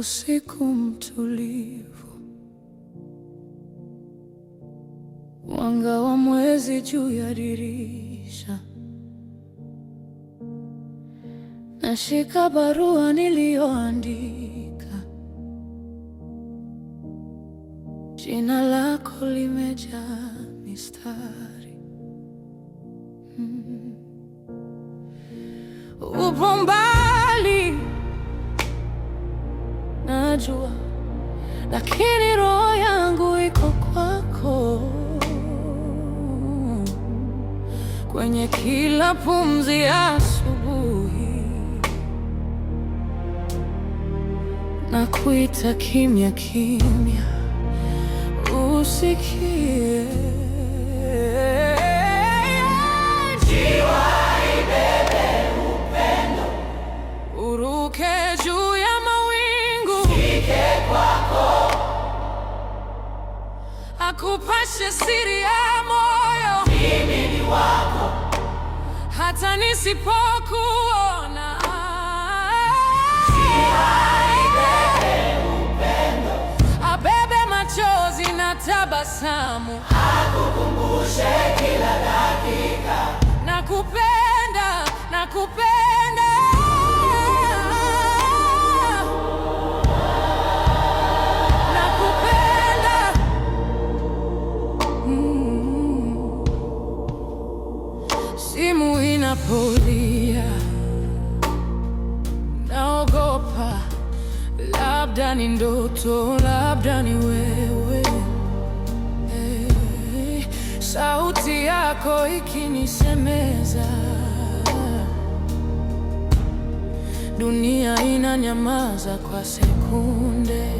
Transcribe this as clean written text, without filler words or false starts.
Usiku mtulivu, mwanga wa mwezi juu ya dirisha. Nashika barua niliyoandika, jina lako limejaa mistari. Upo mbali najua, lakini roho yangu iko kwako. Kwenye kila pumzi ya asubuhi, nakuita kimya kimya, usikie. Jiwa ibebe upendo, uruke juu ya mawingu, fike kwako, akupashe siri ya moyo. Mimi ni wako hata nisipokuona. Jiwa ibebe upendo, abebe machozi na tabasamu, akukumbushe kila dakika, nakupenda, nakupenda. Simu inapolia, naogopa, labda ni ndoto, labda ni wewe. Sauti yako ikinisemeza, dunia inanyamaza kwa sekunde.